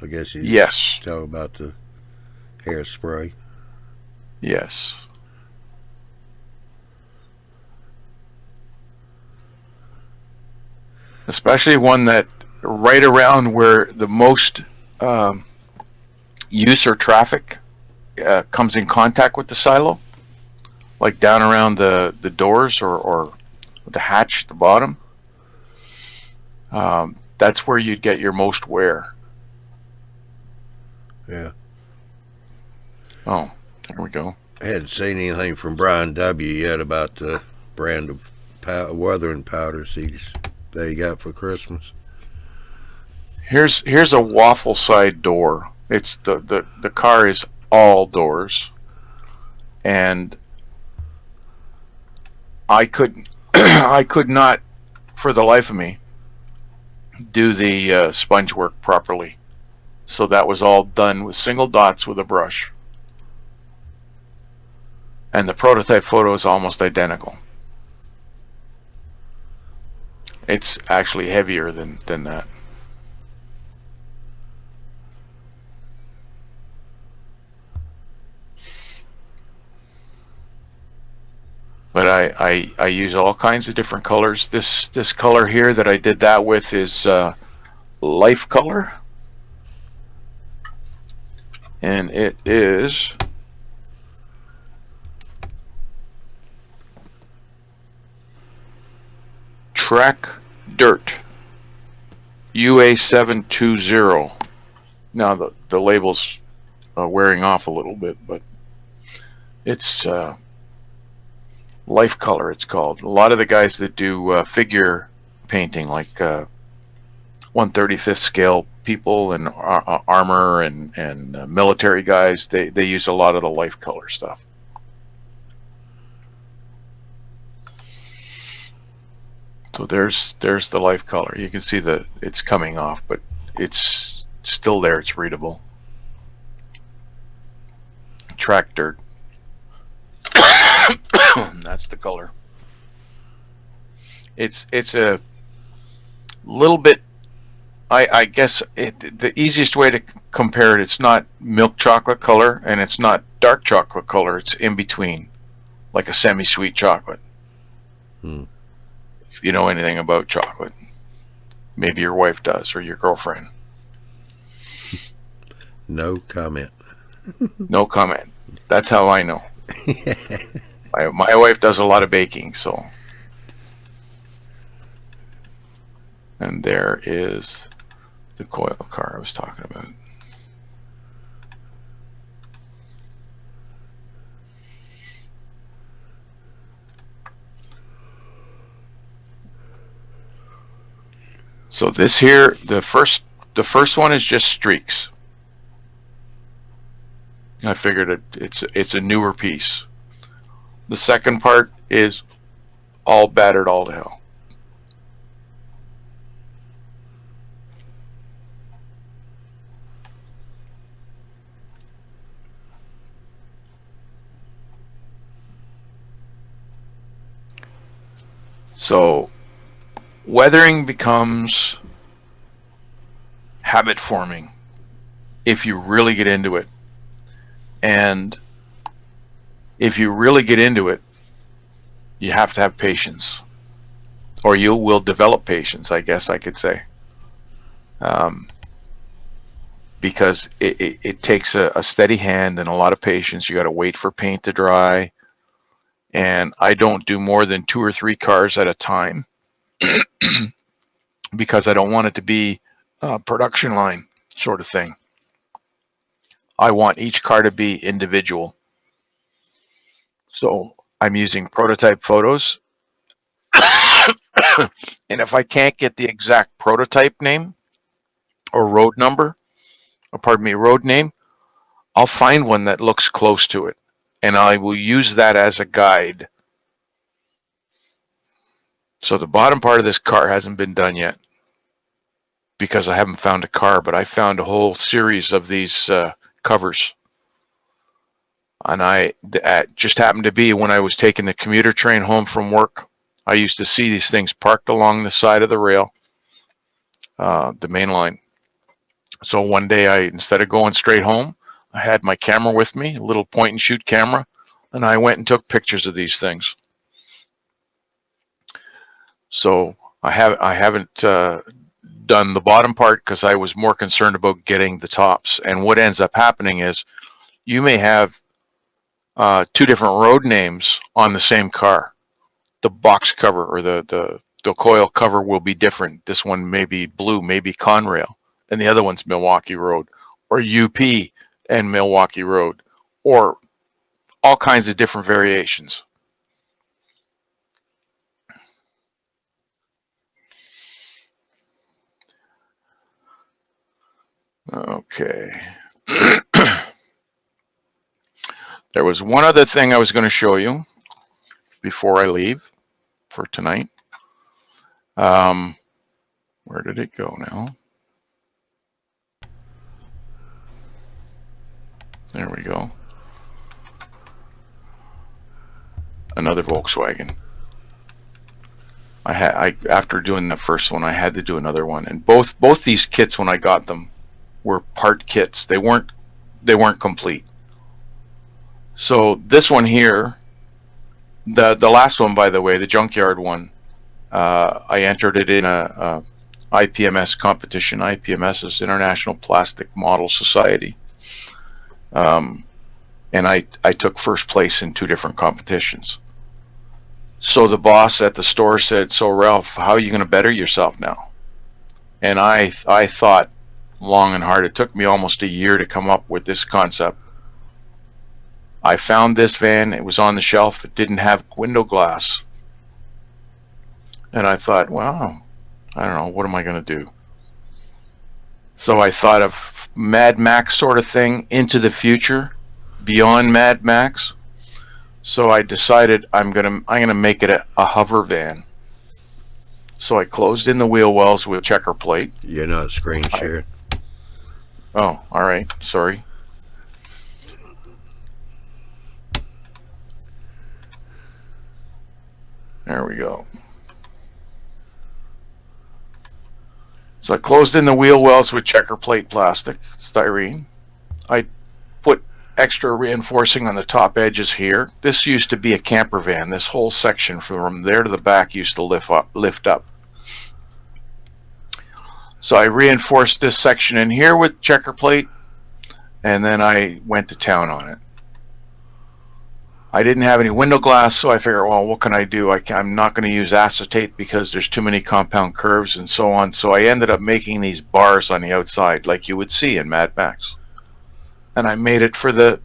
Speaker 1: I guess you just talk about the hairspray.
Speaker 2: Yes. Especially one that right around where the most use or traffic comes in contact with the silo, like down around the doors or the hatch at the bottom. That's where you'd get your most wear.
Speaker 1: Yeah.
Speaker 2: Oh, there we go.
Speaker 1: I hadn't seen anything from Brian W. yet about the brand of weathering powders they got for Christmas.
Speaker 2: Here's a waffle side door. It's the car is all doors, and I couldn't I could not for the life of me do the sponge work properly. So that was all done with single dots with a brush. And the prototype photo is almost identical. It's actually heavier than that. But I use all kinds of different colors. This color here that I did that with is life color. And it is Track Dirt UA720. Now the label's wearing off a little bit, but it's life color, it's called. A lot of the guys that do figure painting, like 1/35th scale people and armor and military guys, they use a lot of the life color stuff. So there's the life color. You can see that it's coming off, but it's still there. It's readable. Track Dirt. That's the color. It's a little bit. I guess the easiest way to compare it, it's not milk chocolate color and it's not dark chocolate color. It's in between, like a semi-sweet chocolate. If you know anything about chocolate, maybe your wife does or your girlfriend.
Speaker 1: No comment.
Speaker 2: No comment. That's how I know. My wife does a lot of baking, so. And there is the coil car I was talking about. So this here, the first one is just streaks. I figured it's a newer piece. The second part is all battered all to hell. So weathering becomes habit forming if you really get into it. And if you really get into it, you have to have patience, or you will develop patience, I guess I could say, because it takes a steady hand and a lot of patience. You got to wait for paint to dry, and I don't do more than 2 or 3 cars at a time because I don't want it to be a production line sort of thing. I want each car to be individual. So I'm using prototype photos. And if I can't get the exact prototype name or road number, or pardon me, road name, I'll find one that looks close to it. And I will use that as a guide. So the bottom part of this car hasn't been done yet because I haven't found a car, but I found a whole series of these covers. And I just happened to be when I was taking the commuter train home from work. I used to see these things parked along the side of the rail, the main line. So one day, instead of going straight home, I had my camera with me, a little point and shoot camera, and I went and took pictures of these things. So I haven't done the bottom part because I was more concerned about getting the tops. And what ends up happening is you may have 2 different road names on the same car. The box cover or the the coil cover will be different. This one may be blue, maybe Conrail, and the other one's Milwaukee Road, or UP and Milwaukee Road, or all kinds of different variations. Okay. There was one other thing I was going to show you before I leave for tonight. Where did it go now? There we go. Another Volkswagen. After doing the first one, I had to do another one, and both these kits, when I got them, were part kits. They weren't complete. So this one here, the last one, by the way, the junkyard one, I entered it in a IPMS competition. IPMS is International Plastic Model Society, and I took first place in 2 different competitions. So the boss at the store said, "So Ralph, how are you going to better yourself now?" And I thought long and hard. It took me almost a year to come up with this concept. I found this van. It was on the shelf. It didn't have window glass. And I thought, well, I don't know, what am I going to do? So I thought of Mad Max sort of thing, into the future, beyond Mad Max. So I decided I'm gonna make it a Hovervan. So I closed in the wheel wells with checker plate.
Speaker 1: You're not screen shared.
Speaker 2: Oh, all right. Sorry. There we go. So I closed in the wheel wells with checker plate plastic, styrene. I put extra reinforcing on the top edges here. This used to be a camper van. This whole section from there to the back used to lift up. So I reinforced this section in here with checker plate, and then I went to town on it. I didn't have any window glass, so I figured, well, what can I do? I'm not going to use acetate because there's too many compound curves and so on. So I ended up making these bars on the outside like you would see in Mad Max. And I made it for the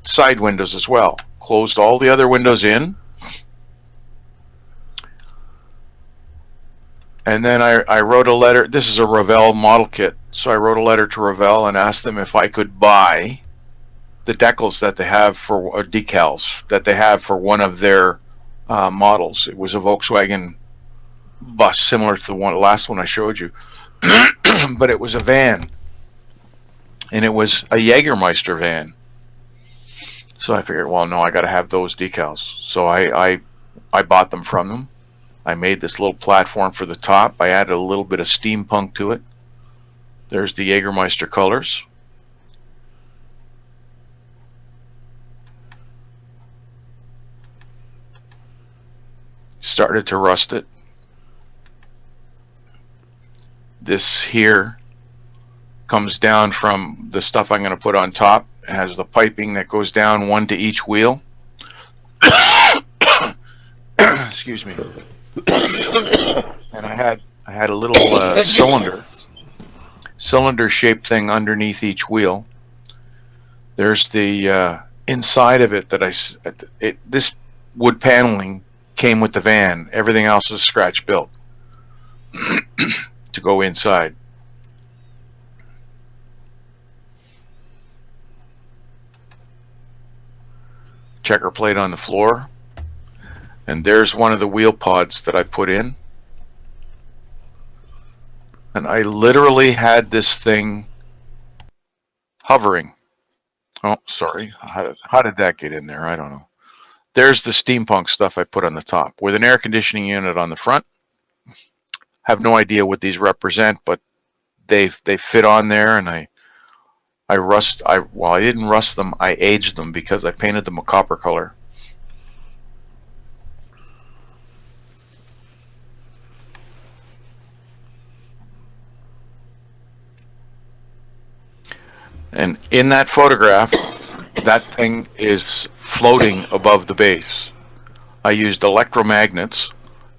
Speaker 2: side windows as well. Closed all the other windows in. And then I wrote a letter. This is a Revell model kit. So I wrote a letter to Revell and asked them if I could buy the decals that they have for, or decals that they have for one of their models. It was a Volkswagen bus similar to the last one I showed you. But it was a van. And it was a Jägermeister van. So I figured, well, no, I got to have those decals. So I bought them from them. I made this little platform for the top. I added a little bit of steampunk to it. There's the Jägermeister colors. Started to rust it. This here comes down from the stuff I'm going to put on top. It has the piping that goes down, one to each wheel. Excuse me. And I had a little cylinder shaped thing underneath each wheel. There's the inside of it that this wood paneling came with the van. Everything else is scratch built to go inside. Checker plate on the floor, and there's one of the wheel pods that I put in. And I literally had this thing hovering. Oh, sorry. How did that get in there? I don't know. There's the steampunk stuff I put on the top with an air conditioning unit on the front. Have no idea what these represent, but they fit on there, and I didn't rust them, I aged them because I painted them a copper color. And in that photograph, that thing is floating above the base. I used electromagnets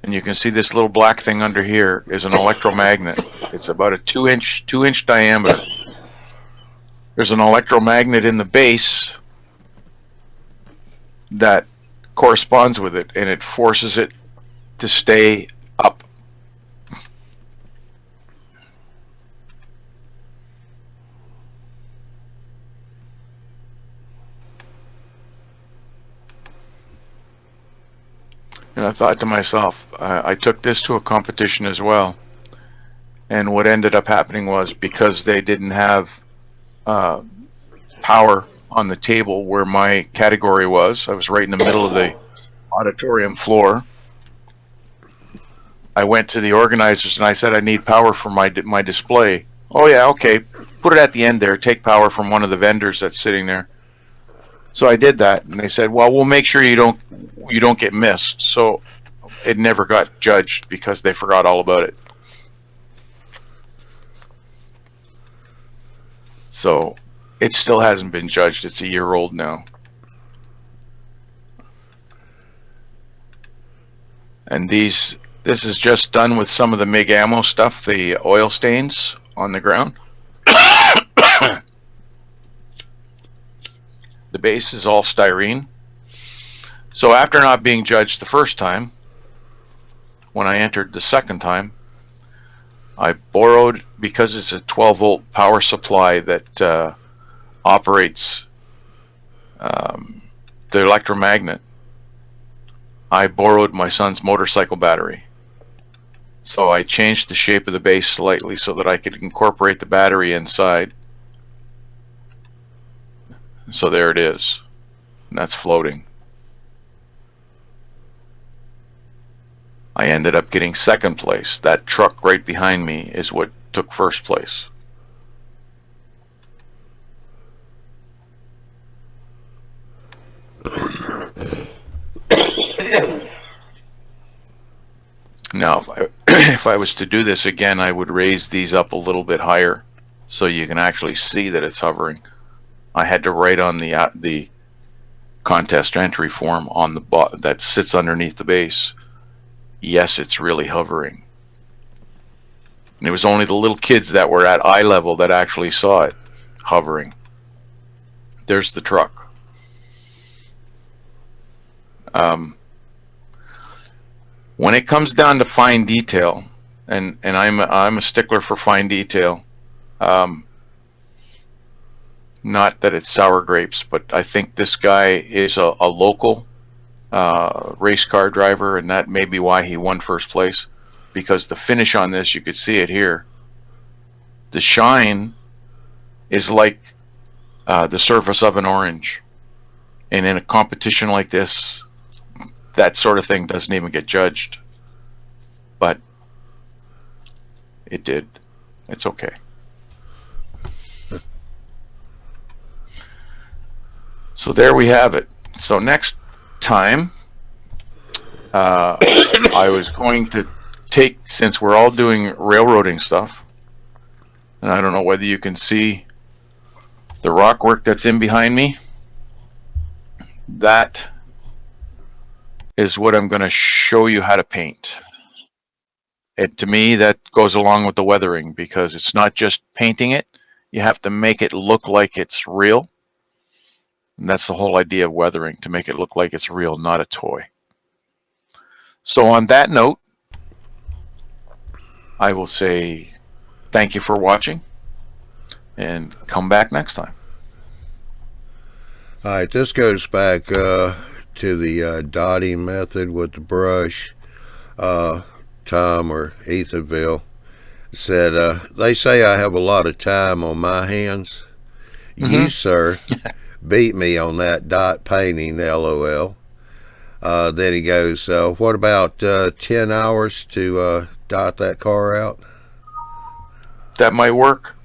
Speaker 2: and you can see this little black thing under here is an electromagnet. It's about a 2-inch diameter. There's an electromagnet in the base that corresponds with it, and it forces it to stay up. And I thought to myself, I took this to a competition as well. And what ended up happening was, because they didn't have power on the table where my category was, I was right in the middle of the auditorium floor. I went to the organizers and I said, I need power for my display. Oh yeah, okay, put it at the end there. Take power from one of the vendors that's sitting there. So I did that, and they said, well, we'll make sure you don't get missed. So it never got judged because they forgot all about it. So it still hasn't been judged. It's a year old now. And this is just done with some of the MIG ammo stuff, the oil stains on the ground. The base is all styrene. So after not being judged the first time, when I entered the second time, I borrowed, because it's a 12-volt power supply that operates the electromagnet, I borrowed my son's motorcycle battery. So I changed the shape of the base slightly so that I could incorporate the battery inside. So there it is, and that's floating. I ended up getting second place. That truck right behind me is what took first place. Now, if I was to do this again, I would raise these up a little bit higher so you can actually see that it's hovering. I had to write on the contest entry form on the that sits underneath the base, yes, it's really hovering. And it was only the little kids that were at eye level that actually saw it hovering. There's the truck. When it comes down to fine detail, and I'm a stickler for fine detail. Not that it's sour grapes, but I think this guy is a local race car driver, and that may be why he won first place, because the finish on this, you could see it here. The shine is like the surface of an orange, and in a competition like this, that sort of thing doesn't even get judged, but it did. It's okay. So there we have it. So next time, I was going to take, since we're all doing railroading stuff, and I don't know whether you can see the rock work that's in behind me. That is what I'm going to show you how to paint. To me, that goes along with the weathering, because it's not just painting it. You have to make it look like it's real. And that's the whole idea of weathering, to make it look like it's real, not a toy. So on that note, I will say thank you for watching, and come back next time.
Speaker 1: All right, this goes back to the dotting method with the brush. Tom or Ethanville said, they say I have a lot of time on my hands. You, sir, beat me on that dot painting, LOL. Then he goes, what about 10 hours to dot that car out?
Speaker 2: That might work.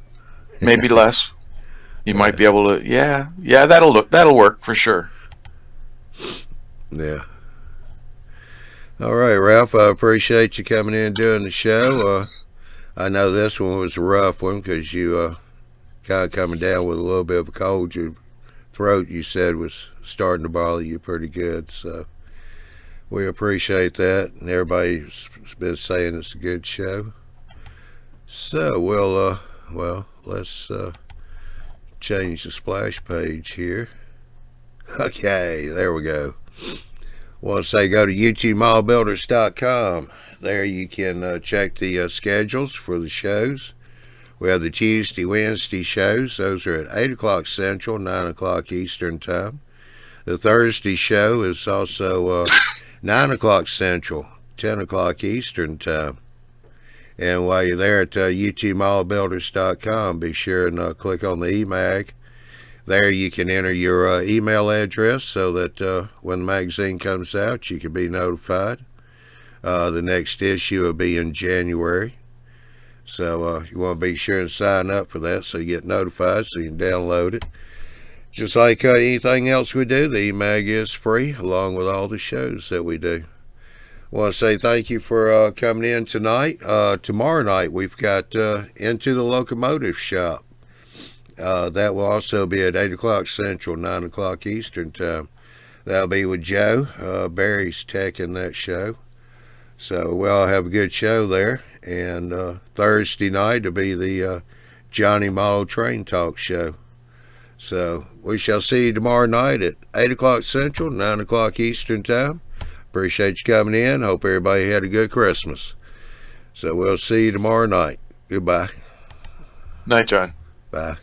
Speaker 2: Maybe less. You might be able to, yeah, that'll work for sure.
Speaker 1: Yeah. All right, Ralph, I appreciate you coming in and doing the show. I know this one was a rough one because you kind of coming down with a little bit of a cold. Your throat, you said, was starting to bother you pretty good. So, We appreciate that, and everybody's been saying it's a good show. So let's change the splash page here. Okay, there we go. Want to say go to YouTubeModelBuilders.com. There you can check the schedules for the shows. We have the Tuesday, Wednesday shows. Those are at 8 o'clock Central, 9 o'clock Eastern Time. The Thursday show is also 9 o'clock Central, 10 o'clock Eastern Time. And while you're there at YouTubeModelBuilders.com, be sure and click on the eMag. There you can enter your email address so that when the magazine comes out, you can be notified. The next issue will be in January. So you want to be sure and sign up for that so you get notified so you can download it. Just like anything else we do, the eMag is free along with all the shows that we do. I want to say thank you for coming in tonight. Tomorrow night we've got Into the Locomotive Shop. That will also be at 8 o'clock Central, 9 o'clock Eastern Time. That'll be with Joe. Barry's teching that show. So we'll have a good show there. And Thursday night will be the Johnny Model Train Talk show. So we shall see you tomorrow night at 8 o'clock Central, 9 o'clock Eastern Time. Appreciate you coming in. Hope everybody had a good Christmas. So we'll see you tomorrow night. Goodbye.
Speaker 2: Night, John.
Speaker 1: Bye.